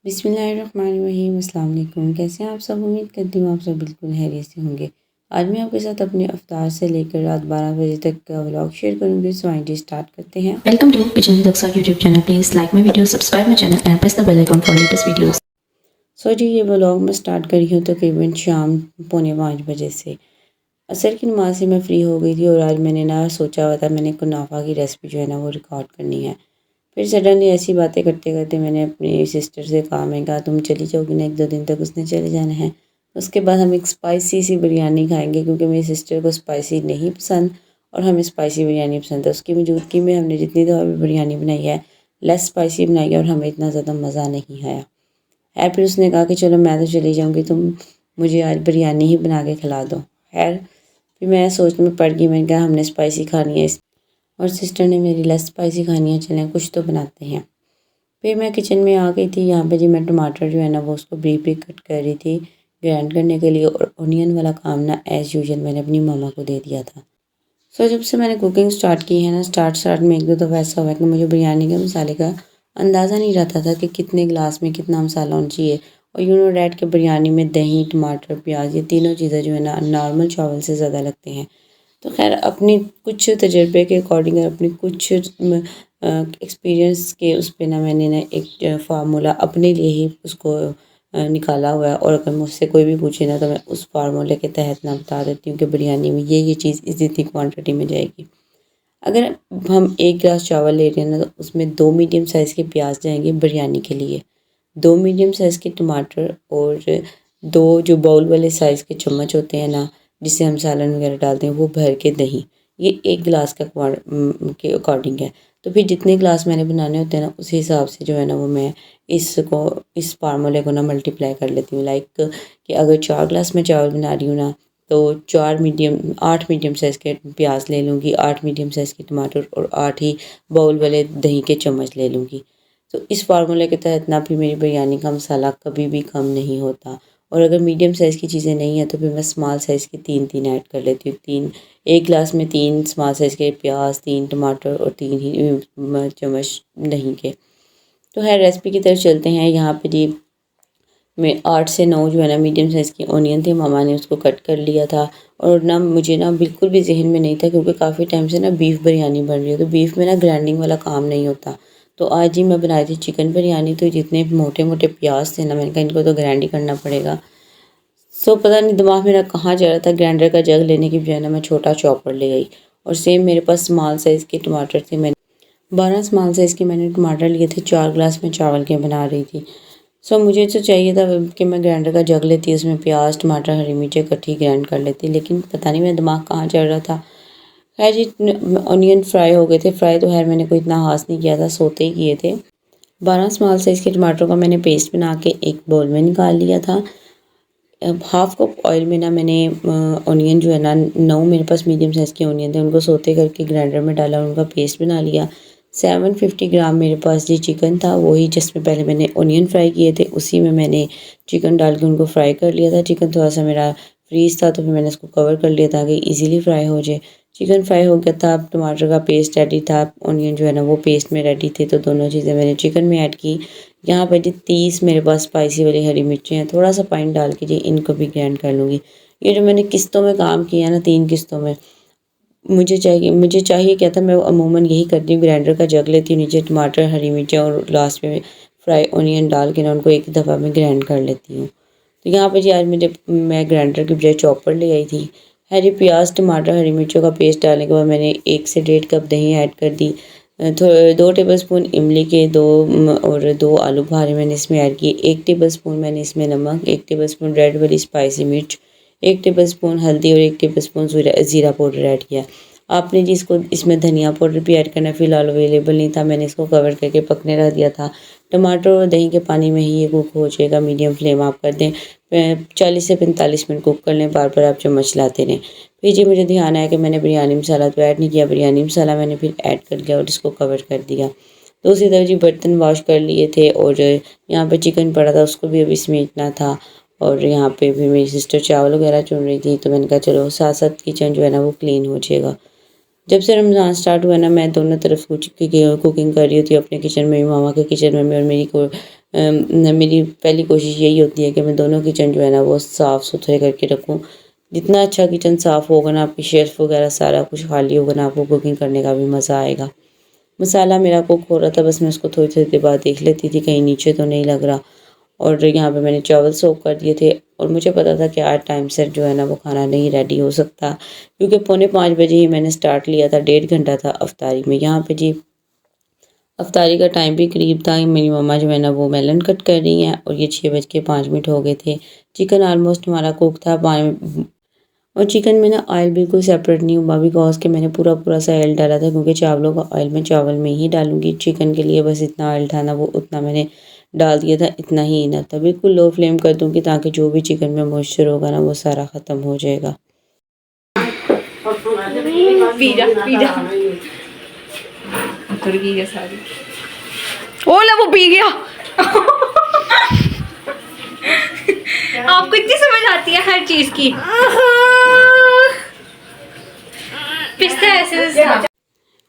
बिस्मिल्लाहिर्रहमानिर्रहीम अस्सलाम वालेकुम। कैसे हैं आप सब? उम्मीद करती हूँ आप सब बिल्कुल खैरियत से होंगे। आज मैं आपके साथ अपने अफ्तार से लेकर रात 12 बजे तक का व्लॉग शेयर करूँगी। सो आइए स्टार्ट करते हैं। Welcome to Kitchen with Aksa YouTube channel. Please like my video, subscribe my channel and press the bell icon for latest videos. सो जी ये व्लॉग मैं स्टार्ट करी हूँ तकरीबन शाम 4:45 बजे से। असर की नमाज से मैं फ़्री हो गई थी और आज मैंने ना सोचा हुआ था मैंने कुनाफा की रेसिपी जो है ना वो रिकॉर्ड करनी है। फिर सडनली ऐसी बातें करते करते मैंने अपनी सिस्टर से कहा, मैं कहा तुम चली जाओगी ना 1-2 दिन तक, उसने चले जाना है। उसके बाद हम एक स्पाइसी सी बिरयानी खाएंगे क्योंकि मेरी सिस्टर को स्पाइसी नहीं पसंद और हमें स्पाइसी बिरयानी पसंद है। उसकी मौजूदगी में हमने जितनी दफ़ा भी बिरयानी बनाई है लेस स्पाइसी बनाई है और हमें इतना ज़्यादा मज़ा नहीं आया है। फिर उसने कहा कि चलो मैं तो चली जाऊँगी, तुम मुझे आज बिरयानी ही बना के खिला दो। खैर फिर मैं सोच में पड़ गई, मैंने कहा हमने स्पाइसी खानी है और सिस्टर ने मेरी लेस स्पाइसी खानी है, चलें कुछ तो बनाते हैं। फिर मैं किचन में आ गई थी। यहाँ पे जी मैं टमाटर जो है ना वो उसको ब्रीफ ब्रीफ कट कर रही थी ग्राइंड करने के लिए और ऑनियन वाला काम ना एज़ यूजुअल मैंने अपनी मामा को दे दिया था। सो जब से मैंने कुकिंग स्टार्ट की है ना स्टार्ट में 1-2 दफ़ा ऐसा हुआ कि मुझे बिरयानी के मसाले का अंदाज़ा नहीं रहता था कि कितने गिलास में कितना मसाला होना चाहिए। और यू नो डैट के बिरयानी में दही, टमाटर, प्याज ये तीनों चीज़ें जो है ना नॉर्मल चावल से ज़्यादा लगते हैं। तो खैर अपनी कुछ तजुर्बे के अकॉर्डिंग और अपनी कुछ एक्सपीरियंस के उस पे ना मैंने ना एक फार्मूला अपने लिए ही उसको निकाला हुआ है और अगर मुझसे कोई भी पूछे ना तो मैं उस फार्मूले के तहत ना बता देती हूँ कि बिरयानी में ये चीज़ इस इतनी क्वांटिटी में जाएगी। अगर हम 1 गिलास चावल ले रहे हैं ना तो उसमें 2 मीडियम साइज़ के प्याज जाएंगे बिरयानी के लिए, 2 मीडियम साइज़ के टमाटर और 2 जो बाउल वाले साइज़ के चम्मच होते हैं ना जिससे हम सालन वगैरह डालते हैं वो भर के दही। ये 1 गिलास का के अकॉर्डिंग है। तो फिर जितने गिलास मैंने बनाने होते हैं ना उसी हिसाब से जो है ना वो मैं इस फार्मूले को ना मल्टीप्लाई कर लेती हूँ। लाइक कि अगर 4 गिलास मैं चावल बना रही हूँ ना तो 8 मीडियम साइज़ के प्याज ले लूँगी, 8 मीडियम साइज़ के टमाटर और 8 ही बाउल वाले दही के चम्मच ले लूँगी। तो इस फार्मूले के तहत ना फिर मेरी बिरयानी का मसाला कभी भी कम नहीं होता। और अगर मीडियम साइज़ की चीज़ें नहीं हैं तो फिर मैं स्मॉल साइज़ की 3-3 ऐड कर लेती हूँ। 1 गिलास में 3 स्मॉल साइज़ के प्याज, 3 टमाटर और 3 ही चम्मच दही के। तो खैर रेसिपी की तरफ चलते हैं। यहाँ पे जी मैं 8 से 9 जो है ना मीडियम साइज़ की ऑनियन थी, मामा ने उसको कट कर लिया था। और ना मुझे ना बिल्कुल भी ज़हन में नहीं था क्योंकि काफ़ी टाइम से ना बीफ बिरयानी बन रही है तो बीफ में ना ग्राइंडिंग वाला काम नहीं होता। तो आज ही मैं बनाई थी चिकन बिरयानी, तो जितने मोटे मोटे प्याज थे ना मैंने कहा इनको तो ग्राइंड ही करना पड़ेगा। सो पता नहीं दिमाग मेरा कहाँ जा रहा था, ग्राइंडर का जग लेने की बजाय ना मैं छोटा चॉपर ले गई। और सेम मेरे पास स्मॉल साइज़ के टमाटर थे, मैंने 12 स्मॉल साइज़ के मैंने टमाटर लिए थे। 4 गिलास में चावल के बना रही थी। सो मुझे तो चाहिए था कि मैं ग्राइंडर का जग लेती, उसमें प्याज, टमाटर, हरी मिर्च इकट्ठी ग्राइंड कर लेती, लेकिन पता नहीं मेरा दिमाग कहाँ चल रहा था। खैर जी ऑनियन फ्राई हो गए थे। फ्राई तो खैर मैंने कोई इतना खास नहीं किया था, सोते ही किए थे। 12 स्मॉल साइज़ के टमाटरों का मैंने पेस्ट बना के एक बाउल में निकाल लिया था। अब हाफ़ कप ऑयल में ना मैंने ऑनियन जो है ना 9 मेरे पास मीडियम साइज़ के ऑनियन थे उनको सौते करके ग्राइंडर में डाला और उनका पेस्ट बना लिया। 750 ग्राम मेरे पास जी चिकन था, वही जिसमें पहले मैंने ऑनियन फ्राई किए थे उसी में मैंने चिकन डाल के उनको फ्राई कर लिया था। चिकन थोड़ा सा मेरा फ्रीज़ था तो फिर मैंने इसको कवर कर लिया ताकि ईज़िली फ्राई हो जाए। चिकन फ्राई हो गया था, टमाटर का पेस्ट रेडी था, ऑनियन जो है ना वो पेस्ट में रेडी थे, तो दोनों चीज़ें मैंने चिकन में ऐड की। यहाँ पे जी 30 मेरे पास स्पाइसी वाली हरी मिर्चें हैं, थोड़ा सा पानी डाल के जी इनको भी ग्राइंड कर लूँगी। ये जो मैंने किस्तों में काम किया ना 3 किस्तों में, मुझे चाहिए क्या था, मैं अमूमन यही करती हूँ, ग्राइंडर का जग लेती हूँ, नीचे टमाटर, हरी मिर्चें और लास्ट में फ्राई ऑनियन डाल के ना उनको एक दफ़ा में ग्राइंड कर लेती हूँ। तो यहाँ पे जी आज मैं ग्राइंडर की बजाय चॉपर ले आई थी। हरी प्याज, टमाटर, हरी मिर्चों का पेस्ट डालने के बाद मैंने 1 से 1.5 कप दही ऐड कर दी। 2 टेबलस्पून इमली के 2 और 2 आलू बुखारे मैंने इसमें ऐड किए। 1 टेबलस्पून मैंने इसमें नमक, 1 टेबलस्पून रेड वाली स्पाइसी मिर्च, 1 टेबलस्पून हल्दी और 1 टेबलस्पून ज़ीरा पाउडर ऐड किया। आपने जी इसको इसमें धनिया पाउडर भी ऐड करना, फ़िलहाल अवेलेबल नहीं था, मैंने इसको कवर करके पकने रख दिया था। टमाटर और दही के पानी में ही ये कुक हो जाएगा, मीडियम फ्लेम आप कर दें। 40 से 45 मिनट कुक कर लें, बार-बार आप चम्मच चलाते रहें। फिर जी मुझे ध्यान आया कि मैंने बिरयानी मसाला तो ऐड नहीं किया, बिरयानी मसाला मैंने फिर ऐड कर दिया और इसको कवर कर दिया। तो उसी तरह जी बर्तन वॉश कर लिए थे और यहाँ पे चिकन पड़ा था उसको भी अभी समेटना था। और यहाँ पे भी मेरी सिस्टर चावल वगैरह चुन रही थी तो मैंने कहा चलो साथ-साथ किचन जो है ना वो क्लीन हो जाएगा। जब से रमज़ान स्टार्ट हुआ ना मैं दोनों तरफ कुकिंग कर रही होती हूँ, अपने किचन में भी, मामा के किचन में भी और मेरी मेरी पहली कोशिश यही होती है कि मैं दोनों किचन जो है ना वो साफ़ सुथरे करके रखूँ। जितना अच्छा किचन साफ़ होगा ना, आपकी शेल्फ़ वगैरह सारा कुछ खाली होगा ना, आपको कुकिंग करने का भी मज़ा आएगा। मसाला मेरा कुक हो रहा था, बस मैं उसको थोड़ी-थोड़ी देर बाद देख लेती थी कहीं नीचे तो नहीं लग रहा। और यहाँ पे मैंने चावल सोक कर दिए थे और मुझे पता था कि आज टाइम से जो है ना वो खाना नहीं रेडी हो सकता, क्योंकि पौने 5 बजे ही मैंने स्टार्ट लिया था, 1.5 घंटा था अफ्तारी में। यहाँ पे जी अफ्तारी का टाइम भी करीब था। मेरी मम्मा जो है ना वो मेलन कट कर रही हैं और ये 6 बज के 5 मिनट हो गए थे। चिकन ऑलमोस्ट हमारा कुक था। और चिकन में ना ऑयल बिल्कुल सेपरेट नहीं हुआ, बिकॉज़ कि मैंने पूरा सा ऑयल डाला था, क्योंकि चावलों का ऑयल मैं चावल में ही डालूँगी। चिकन के लिए बस इतना ऑयल था ना वो उतना मैंने डाल दिया था, इतना ही इनफ था। बिल्कुल लो फ्लेम कर दूँगी ताकि जो भी चिकन में मॉइस्चर होगा ना वो सारा ख़त्म हो जाएगा। ओला वो पी गया। आपको इतनी समझ आती है हर चीज की। पिस्ता एसेंस था।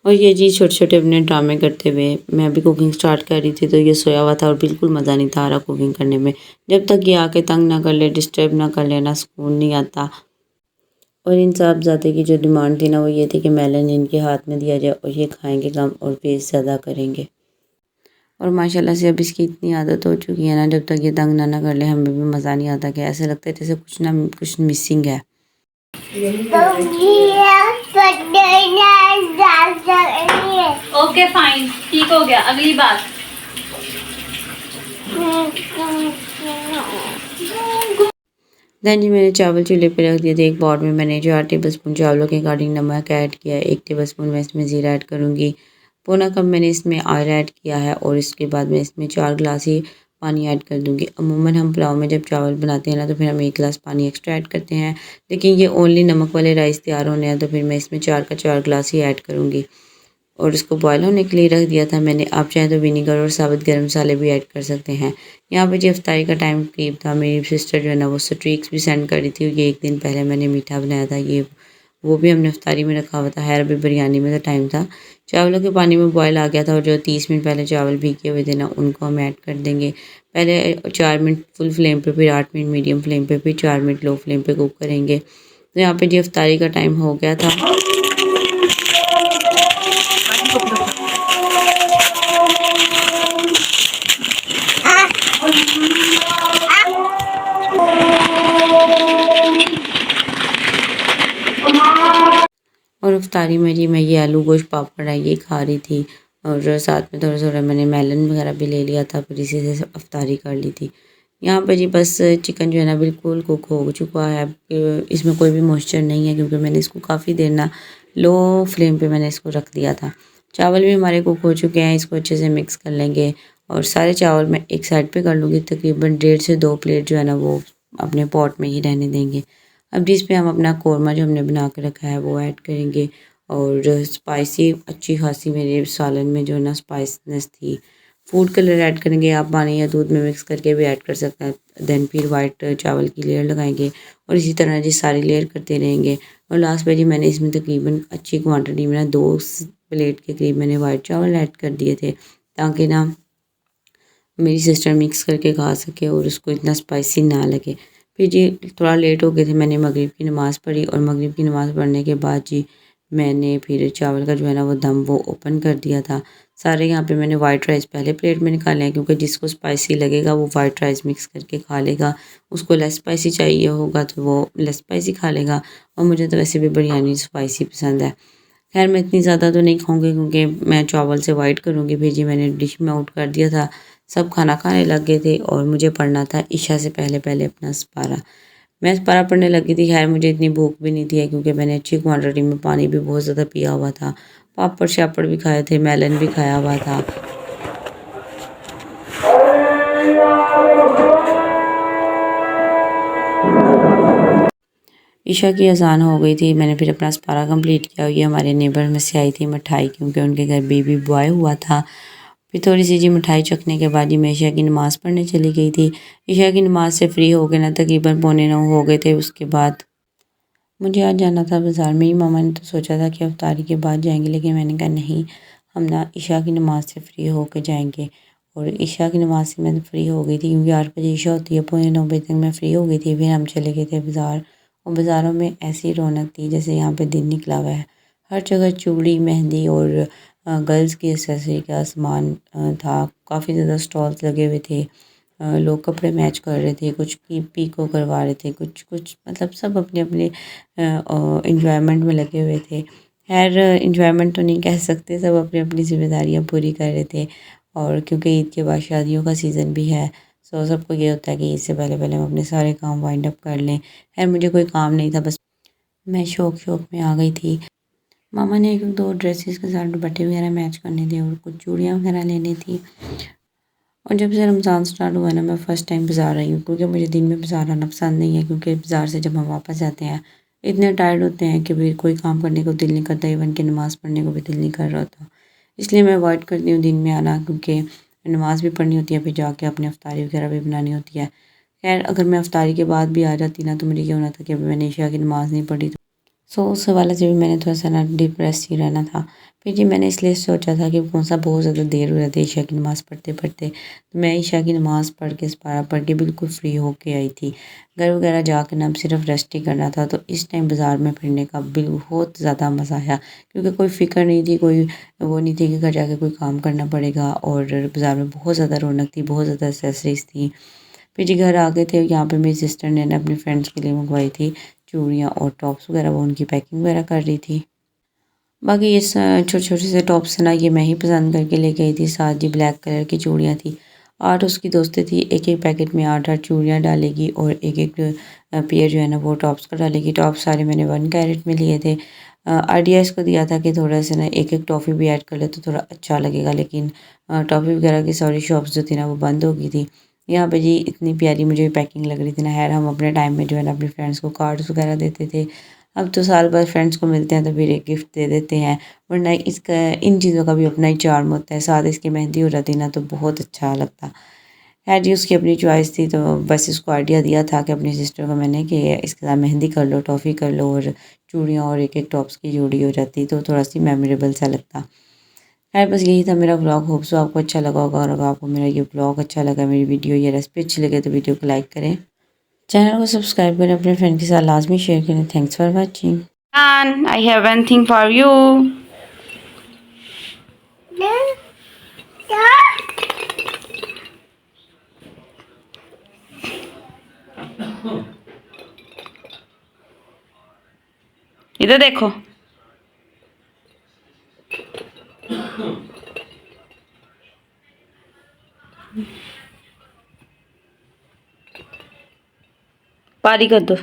और ये जी छोटे-छोटे अपने ड्रामे करते हुए मैं अभी कुकिंग स्टार्ट कर रही थी तो ये सोया हुआ था और बिल्कुल मज़ा नहीं था आ रहा कुकिंग करने में। जब तक ये आके तंग ना कर ले, डिस्टर्ब ना कर ले ना, सुकून नहीं आता। और इन साहबज़ादे की जो डिमांड थी ना वो ये थी कि मेलन इनके हाथ में दिया जाए और ये खाएँगे कम और वेस्ट ज़्यादा करेंगे। और माशाल्लाह से अब इसकी इतनी आदत हो चुकी है ना, जब तक ये तंग ना कर ले हमें भी मज़ा नहीं आता, कि ऐसा लगता है जैसे कुछ ना कुछ मिसिंग है। ओके फाइन, ठीक हो गया। अगली बात। देन जी मैंने चावल चूल्हे पे रख दिए थे। एक पॉट में मैंने जो 8 टेबलस्पून चावलों के अकॉर्डिंग नमक ऐड किया है। 1 टेबलस्पून मैं इसमें ज़ीरा ऐड करूँगी। पौना कप मैंने इसमें ऑयल ऐड किया है और इसके बाद मैं इसमें 4 गिलास ही पानी ऐड कर दूँगी। अमूमन हम पुलाव में जब चावल बनाते हैं ना तो फिर हम 1 गिलास पानी एक्स्ट्रा ऐड करते हैं, लेकिन ये ओनली नमक वाले राइस तैयार होने हैं तो फिर मैं इसमें 4 का 4 गिलास ही ऐड करूँगी। और इसको बॉयल होने के लिए रख दिया था मैंने। आप चाहें तो विनेगर और साबुत गरम मसाले भी ऐड कर सकते हैं। यहाँ पे जी इफ्तारी का टाइम करीब था। मेरी सिस्टर जो है ना वो स्ट्रीक्स भी सेंड कर रही थी। ये एक दिन पहले मैंने मीठा बनाया था, ये वो भी हमने इफ्तारी में रखा हुआ था। खैर अभी बिरयानी में तो टाइम था। चावलों के पानी में बॉयल आ गया था और जो 30 मिनट पहले चावल भीगे हुए थे ना उनको हम ऐड कर देंगे। पहले 4 मिनट फुल फ्लेम पे, फिर 8 मिनट मीडियम फ्लेम पे, फिर 4 मिनट लो फ्लेम पे कुक करेंगे। तो यहाँ पे जी इफ्तारी का टाइम हो गया था। और इफ्तारी में जी मैं ये आलू गोश्त पापड़ है ये खा रही थी और साथ में थोड़ा-थोड़ा मैंने मेलन वगैरह भी ले लिया था, फिर इसी से इफ्तारी कर ली थी। यहाँ पे जी बस चिकन जो है ना बिल्कुल कुक हो चुका है। इसमें कोई भी मॉइस्चर नहीं है, क्योंकि मैंने इसको काफ़ी देर ना लो फ्लेम पे मैंने इसको रख दिया था। चावल भी हमारे कुक हो चुके हैं, इसको अच्छे से मिक्स कर लेंगे और सारे चावल मैं एक साइड पे कर लूँगी। तकरीबन 1.5 से 2 प्लेट जो है ना वो अपने पॉट में ही रहने देंगे। अब जिस पे हम अपना कोरमा जो हमने बना के रखा है वो ऐड करेंगे और स्पाइसी अच्छी खासी मेरे सालन में जो है ना स्पाइसनेस थी। फूड कलर ऐड करेंगे, आप पानी या दूध में मिक्स करके भी ऐड कर सकते हैं। देन फिर वाइट चावल की लेयर लगाएंगे और इसी तरह जी सारी लेयर करते रहेंगे। और लास्ट पे जी मैंने इसमें तकरीबन अच्छी क्वांटिटी में ना 2 प्लेट के करीब मैंने वाइट चावल ऐड कर दिए थे, ताकि ना मेरी सिस्टर मिक्स करके खा सके और उसको इतना स्पाइसी ना लगे। फिर जी थोड़ा लेट हो गए थे, मैंने मगरिब की नमाज़ पढ़ी और मगरिब की नमाज़ पढ़ने के बाद जी मैंने फिर चावल का जो है ना वो दम वो ओपन कर दिया था। सारे यहाँ पे मैंने वाइट राइस पहले प्लेट में निकाले हैं, क्योंकि जिसको स्पाइसी लगेगा वो वाइट राइस मिक्स करके खा लेगा, उसको लेस स्पाइसी चाहिए होगा तो वो लेस स्पाइसी खा लेगा। और मुझे तो वैसे भी बिरयानी स्पाइसी पसंद है। खैर मैं इतनी ज़्यादा तो नहीं खाऊंगी क्योंकि मैं चावल से वाइट करूँगी। फिर जी मैंने डिश में आउट कर दिया था। सब खाना खाने लग गए थे और मुझे पढ़ना था इशा से पहले पहले अपना सपारा। मैं सपारा पढ़ने लगी थी। खैर मुझे इतनी भूख भी नहीं थी, क्योंकि मैंने अच्छी क्वांटिटी में पानी भी बहुत ज़्यादा पिया हुआ था। पापड़ शापड़ भी खाए थे, मेलन भी खाया हुआ था। ईशा की अज़ान हो गई थी। मैंने फिर अपना सपारा कंप्लीट किया। ये हमारे नेबर में से आई थी मिठाई, क्योंकि उनके घर बेबी बॉय हुआ था। फिर थोड़ी सी जी मिठाई चखने के बाद जी मैं ईशा की नमाज़ पढ़ने चली गई थी। ईशा की नमाज़ से फ्री हो गए ना तकरीबन 8:45 हो गए थे। उसके बाद मुझे आज जाना था बाज़ार। मेरी मामा ने तो सोचा था कि इफ्तारी के बाद जाएंगे, लेकिन मैंने कहा नहीं, हम ना ईशा की नमाज़ से फ्री होकर जाएंगे और ईशा की नमाज़ से मैं फ्री हो गई थी क्योंकि 8 बजे ईशा होती है, पौने 9 बजे तक मैं फ्री हो गई थी। फिर हम चले गए थे बाज़ार और बाज़ारों में ऐसी रौनक थी जैसे यहाँ पे दिन निकला हुआ है। हर जगह चूड़ी, मेहंदी और गर्ल्स की एक्सेसरी का सामान था। काफ़ी ज़्यादा स्टॉल्स लगे हुए थे। लोग कपड़े मैच कर रहे थे, कुछ की पीको करवा रहे थे, कुछ मतलब सब अपने-अपने एन्जॉयमेंट में लगे हुए थे। खैर एन्जॉयमेंट तो नहीं कह सकते, सब अपनी-अपनी ज़िम्मेदारियाँ पूरी कर रहे थे और क्योंकि ईद के बाद शादियों का सीज़न भी है, सो सबको ये होता है कि ईद से पहले-पहले हम अपने सारे काम वाइंड अप कर लें। खैर मुझे कोई काम नहीं था, बस मैं शौक-शौक में आ गई थी। मामा ने 1-2 ड्रेसेस के साथ दुपट्टे वगैरह मैच करने थे और कुछ चूड़ियाँ वगैरह लेनी थी। और जब से रमज़ान स्टार्ट हुआ ना, मैं फ़र्स्ट टाइम बाज़ार आई हूँ क्योंकि मुझे दिन में बाज़ार आना पसंद नहीं है क्योंकि बाज़ार से जब हम वापस आते हैं इतने टायर्ड होते हैं कि भी कोई काम करने को दिल नहीं करता, इवन कि नमाज़ पढ़ने को भी दिल नहीं कर रहा होता। इसलिए मैं अवॉइड करती हूँ दिन में आना क्योंकि नमाज़ भी पढ़नी होती है, फिर जाके अपने अफ्तारी वगैरह भी बनानी होती है। खैर अगर मैं अफ्तारी के बाद भी आ जाती ना तो मुझे ये होना था कि अभी मैंने इशा की नमाज़ नहीं पढ़ी, सो उस हवाले से भी मैंने थोड़ा सा ना डिप्रेस ही रहना था। फिर जी मैंने इसलिए सोचा था कि कौन सा बहुत ज़्यादा देर हो जाती है ईशा की नमाज़ पढ़ते-पढ़ते, तो मैं ईशा की नमाज़ पढ़ के इस्तिखारा पढ़ के बिल्कुल फ्री होके आई थी। घर वगैरह जाके ना अब सिर्फ रेस्ट ही करना था, तो इस टाइम बाज़ार में फिरने का बहुत ज़्यादा मज़ा आया क्योंकि कोई फ़िक्र नहीं थी, कोई वो नहीं थी कि घर जाके कोई काम करना पड़ेगा और बाज़ार में बहुत ज़्यादा रौनक थी, बहुत ज़्यादा एक्सेसरीज़ थी। फिर जी घर आ गए थे, यहाँ पे मेरी सिस्टर ने ना अपने फ्रेंड्स के लिए मंगवाई थी चूड़ियाँ और टॉप्स वगैरह, वो उनकी पैकिंग वगैरह कर रही थी। बाकी ये छोटे-छोटे से टॉप्स ना ये मैं ही पसंद करके लेके आई थी, साथ जी ब्लैक कलर की चूड़ियाँ थी। 8 उसकी दोस्तें थी, एक-एक पैकेट में 8-8 चूड़ियाँ डालेगी और एक-एक पेयर जो है ना वो टॉप्स का डालेगी। टॉप्स सारे मैंने 1 कैरेट में लिए थे। आइडिया इसको दिया था कि थोड़ा सा ना एक-एक टॉफ़ी भी ऐड कर ले तो थोड़ा अच्छा लगेगा, लेकिन टॉफ़ी वगैरह की सारी शॉप्स जो थी ना वो बंद हो गई थी। यहाँ पे जी इतनी प्यारी मुझे पैकिंग लग रही थी ना, खैर हम अपने टाइम में जो है ना अपने फ्रेंड्स को कार्ड्स वगैरह देते थे। अब तो साल भर फ्रेंड्स को मिलते हैं तो फिर एक गिफ्ट दे देते हैं, वरना इसका इन चीज़ों का भी अपना ही चार्म होता है। साथ इसकी मेहंदी हो जाती ना तो बहुत अच्छा लगता। खैर जी उसकी अपनी चॉइस थी, तो बस इसको आइडिया दिया था कि अपनी सिस्टर को मैंने कि इसके साथ मेहंदी कर लो, टॉफ़ी कर लो और चूड़ियाँ और एक-एक टॉप्स की जोड़ी हो जाती तो थोड़ा-सी मेमोरेबल सा लगता। खैर बस यही था मेरा व्लॉग, होप सो आपको अच्छा लगा होगा और अगर आपको मेरा ये व्लॉग अच्छा लगा, मेरी वीडियो या रेसिपी अच्छी लगे तो वीडियो को लाइक करें, चैनल को सब्सक्राइब करें, अपने फ्रेंड के साथ लाजमी शेयर करें। Thanks for watching. And I have one thing for you. इधर देखो। पारी कर दो।